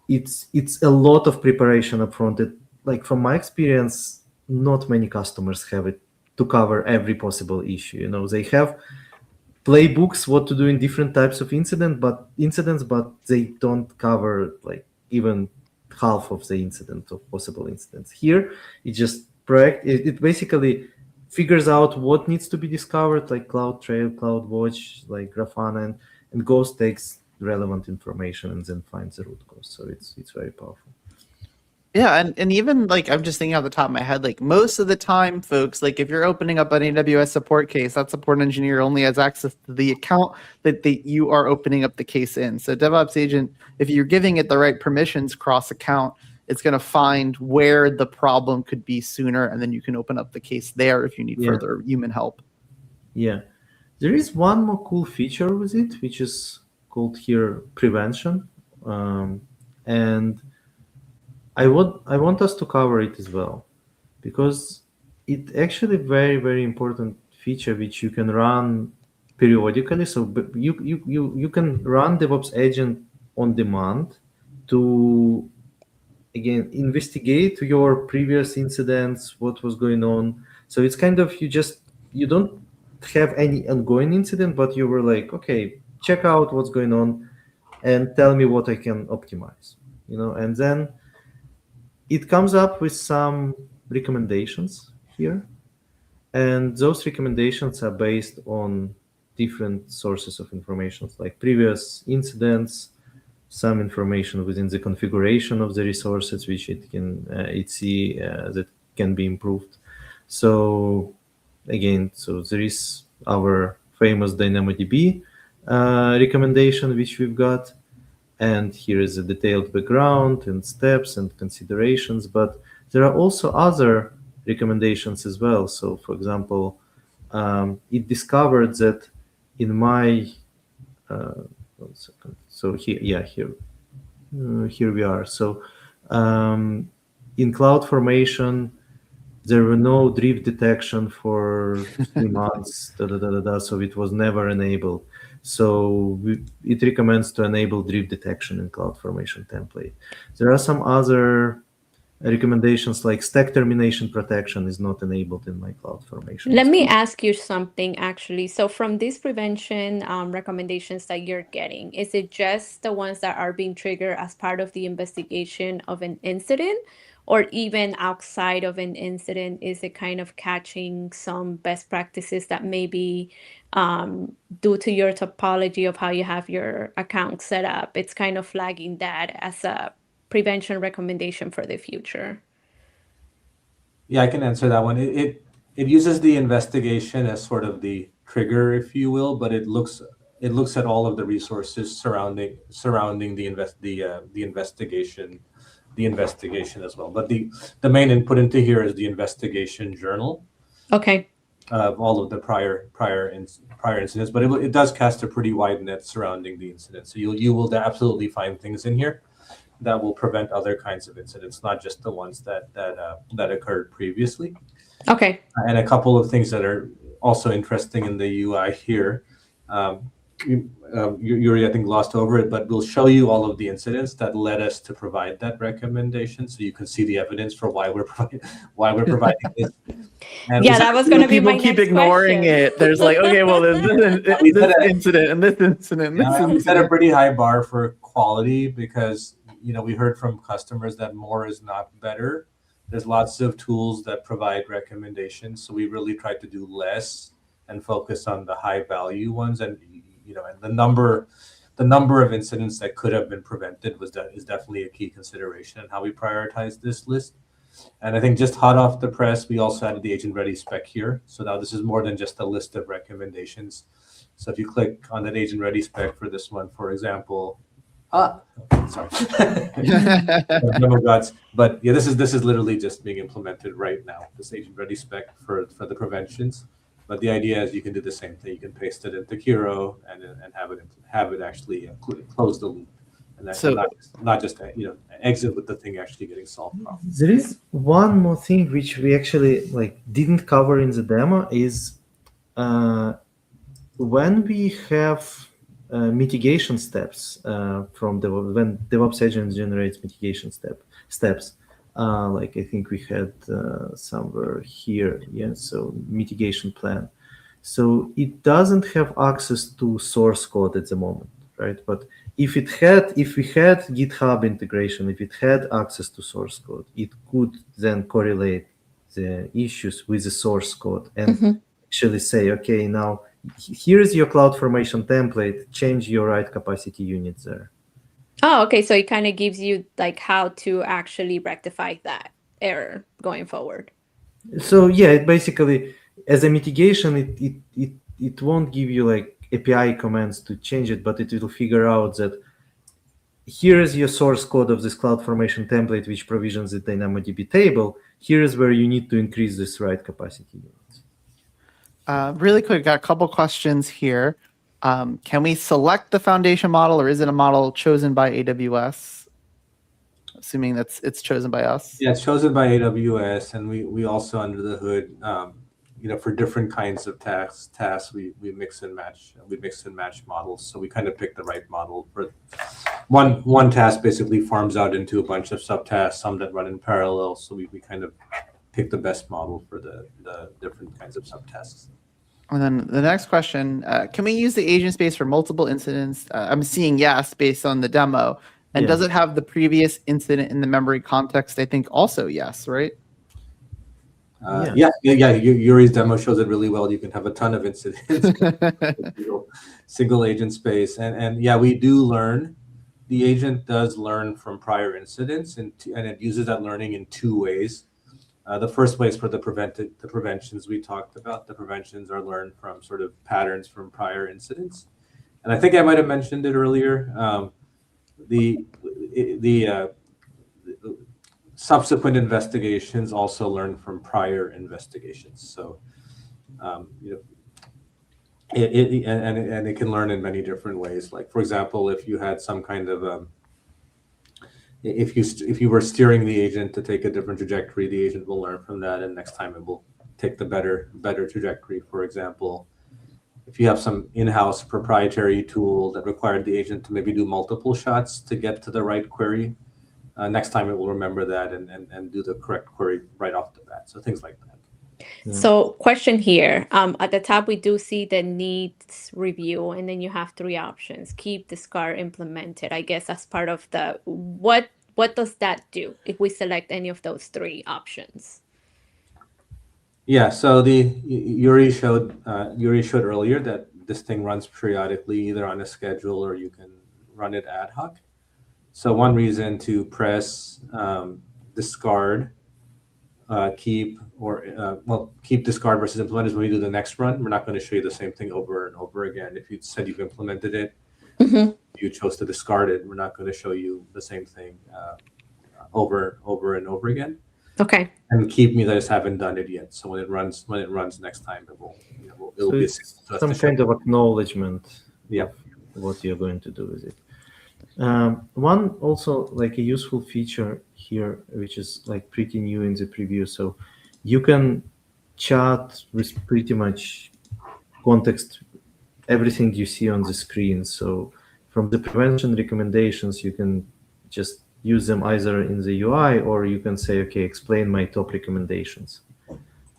D: It's a lot of preparation upfront. Like from my experience, not many customers have it to cover every possible issue. They have playbooks what to do in different types of incidents, but they don't cover like even half of the incident of possible incidents. Here, it basically figures out what needs to be discovered, like CloudTrail, CloudWatch, like Grafana, and goes takes relevant information and then finds the root cause. So it's very powerful.
A: Yeah, and even like I'm just thinking off the top of my head, like most of the time, folks, like if you're opening up an AWS support case, that support engineer only has access to the account that you are opening up the case in. So DevOps Agent, if you're giving it the right permissions cross account, it's going to find where the problem could be sooner, and then you can open up the case there if you need further human help.
D: Yeah, there is one more cool feature with it, which is called here prevention, and I want us to cover it as well, because it's actually very, very important feature which you can run periodically. So you can run DevOps Agent on demand to, again, investigate your previous incidents, what was going on. So it's kind of, you don't have any ongoing incident, but you were like, okay, check out what's going on and tell me what I can optimize, and then it comes up with some recommendations here, and those recommendations are based on different sources of information, like previous incidents, some information within the configuration of the resources, which it see that can be improved. So again, there is our famous DynamoDB recommendation, which we've got. And here is a detailed background and steps and considerations, but there are also other recommendations as well. So for example, it discovered that in my, 1 second. So here we are. So in CloudFormation, there were no drift detection for 3 months, so it was never enabled. So it recommends to enable drift detection in CloudFormation template. There are some other recommendations like stack termination protection is not enabled in my CloudFormation.
B: Let me ask you something actually. So from these prevention recommendations that you're getting, is it just the ones that are being triggered as part of the investigation of an incident, or even outside of an incident, is it kind of catching some best practices that maybe due to your topology of how you have your account set up, it's kind of flagging that as a prevention recommendation for the future?
C: Yeah, I can answer that one. It uses the investigation as sort of the trigger, if you will, but it looks at all of the resources surrounding the investigation as well. But the main input into here is the investigation journal
B: Okay.
C: of all of the prior incidents. But it does cast a pretty wide net surrounding the incident. So you will absolutely find things in here that will prevent other kinds of incidents, not just the ones that occurred previously.
B: Okay.
C: And a couple of things that are also interesting in the UI here. Yuriy, I think, glossed over it, but we'll show you all of the incidents that led us to provide that recommendation, so you can see the evidence for why we're providing this. And
B: Yeah, that was going to be my
A: people keep
B: next
A: ignoring
B: question.
A: it. There's like, okay, well, there's this incident and this incident.
C: we set a pretty high bar for quality because we heard from customers that more is not better. There's lots of tools that provide recommendations, so we really tried to do less and focus on the high value ones. And and the number of incidents that could have been prevented is definitely a key consideration in how we prioritize this list. And I think just hot off the press, we also added the agent ready spec here. So now this is more than just a list of recommendations. So if you click on that agent ready spec for this one, for example, sorry, demo gods. But yeah, this is literally just being implemented right now. This agent ready spec for the preventions. But the idea is you can do the same thing. You can paste it into Kiro and have it actually close the loop, and that's not just exit with the thing actually getting solved properly.
D: There is one more thing which we actually didn't cover in the demo is when we have mitigation steps when DevOps Agent generates mitigation steps. I think we had somewhere here, so mitigation plan. So it doesn't have access to source code at the moment, right? But if we had GitHub integration, if it had access to source code, it could then correlate the issues with the source code and actually say, okay, now here's your CloudFormation template, change your write capacity units there.
B: Oh, okay. So it kind of gives you how to actually rectify that error going forward.
D: So yeah, it basically, as a mitigation, it won't give you API commands to change it, but it will figure out that here is your source code of this CloudFormation template, which provisions the DynamoDB table. Here is where you need to increase this write capacity units.
A: Really quick, got a couple questions here. Can we select the foundation model, or is it a model chosen by AWS? Assuming it's chosen by us.
C: Yeah, it's chosen by AWS, and we also under the hood, for different kinds of tasks, we mix and match. We mix and match models, so we kind of pick the right model for one task. Basically, farms out into a bunch of subtasks, some that run in parallel. So we kind of pick the best model for the different kinds of subtasks.
A: And then the next question, can we use the agent space for multiple incidents? I'm seeing yes, based on the demo. And does it have the previous incident in the memory context? I think also yes, right?
C: Yeah. Yuri's demo shows it really well. You can have a ton of incidents, single agent space. And yeah, we do learn. The agent does learn from prior incidents, and it uses that learning in two ways. The first way is for the preventions we talked about. The preventions are learned from sort of patterns from prior incidents. And I think I might have mentioned it earlier. The subsequent investigations also learn from prior investigations. So, it can learn in many different ways. Like, for example, if you had some kind of if you were steering the agent to take a different trajectory, the agent will learn from that, and next time it will take the better trajectory. For example, if you have some in-house proprietary tool that required the agent to maybe do multiple shots to get to the right query, next time it will remember that and do the correct query right off the bat. So things like that.
B: So question here, at the top, we do see the needs review, and then you have 3 options: keep, discard, implemented. I guess as part of the, what does that do if we select any of those 3 options?
C: Yeah, so Yuriy showed earlier that this thing runs periodically, either on a schedule or you can run it ad hoc. So one reason to press discard, keep, or keep, discard versus implement is when we do the next run. We're not going to show you the same thing over and over again. If you said you've implemented it, you chose to discard it, we're not going to show you the same thing over and over again.
B: Okay.
C: And keep me, I just haven't done it yet. So when it runs next time, it'll be
D: some kind of acknowledgement.
C: Yeah.
D: Of what you're going to do with it. One also like a useful feature here, which is like pretty new in the preview. So you can chat with pretty much context, everything you see on the screen. So from the prevention recommendations, you can just use them either in the UI, or you can say, okay, explain my top recommendations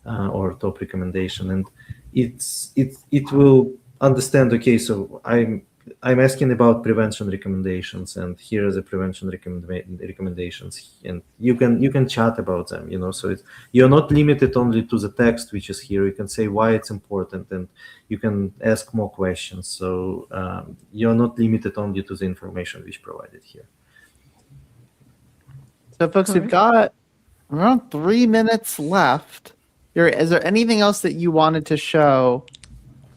D: or top recommendation. And it will understand, okay, so I'm asking about prevention recommendations, and here are the prevention recommendations, and you can chat about them, so you're not limited only to the text which is here. You can say why it's important, and you can ask more questions. So you're not limited only to the information which provided here.
A: So folks, we've got around 3 minutes left. Is there anything else that you wanted to show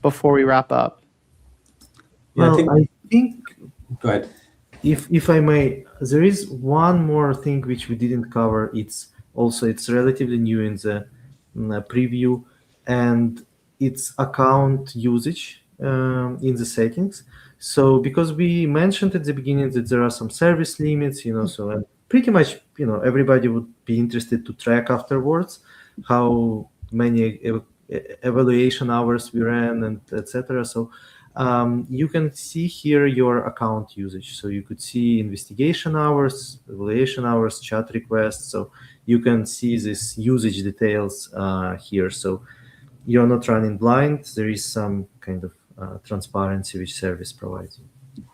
A: before we wrap up?
C: Yeah,
D: well, I think
C: go ahead.
D: If I may, there is one more thing which we didn't cover. It's relatively new in the preview, and it's account usage in the settings. So because we mentioned at the beginning that there are some service limits, so pretty much, everybody would be interested to track afterwards how many evaluation hours we ran and etc. So you can see here your account usage. So you could see investigation hours, evaluation hours, chat requests. So you can see this usage details here. So you're not running blind. There is some kind of transparency which service provides you.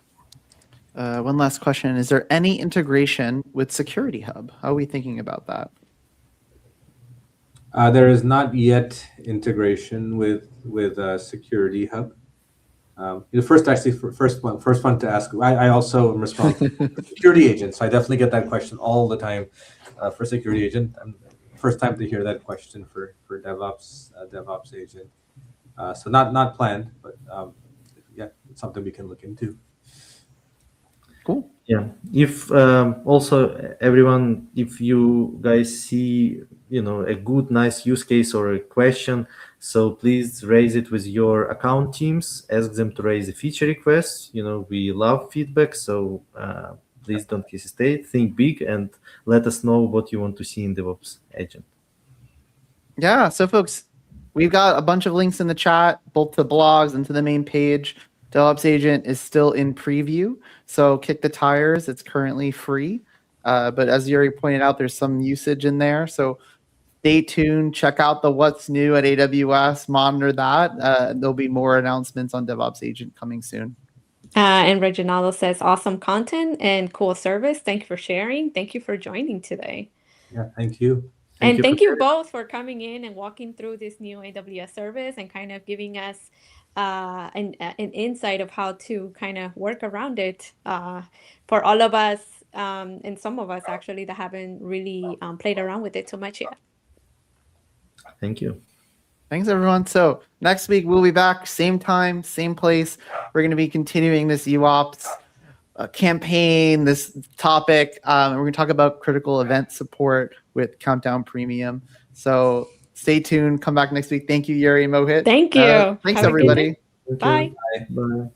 A: One last question. Is there any integration with Security Hub? How are we thinking about that?
C: There is not yet integration with Security Hub. The first one to ask. I also am responsible for security agent, so I definitely get that question all the time for security agent. First time to hear that question for DevOps agent. So not planned, but yeah, it's something we can look into.
A: Cool.
D: Yeah. If also everyone, if you guys see a good, nice use case or a question, so please raise it with your account teams. Ask them to raise a feature request. We love feedback, so please don't hesitate. Think big and let us know what you want to see in DevOps Agent.
A: Yeah. So folks, we've got a bunch of links in the chat, both to blogs and to the main page. DevOps Agent is still in preview, so kick the tires. It's currently free, but as Yuriy pointed out, there's some usage in there. So stay tuned. Check out the what's new at AWS. Monitor that. There'll be more announcements on DevOps Agent coming soon.
B: And Reginaldo says, awesome content and cool service. Thank you for sharing. Thank you for joining today.
C: Yeah, thank you.
B: Thank you both for coming in and walking through this new AWS service and kind of giving us an insight of how to kind of work around it for all of us and some of us actually that haven't really played around with it so much yet.
D: Thank you.
A: Thanks, everyone. So next week, we'll be back, same time, same place. We're going to be continuing this UOps campaign, this topic. We're going to talk about critical event support with Countdown Premium. So stay tuned. Come back next week. Thank you, Yuriy and Mohit.
B: Thank you.
A: Thanks,
B: Have a good
A: everybody.
B: day. Bye.
D: Bye.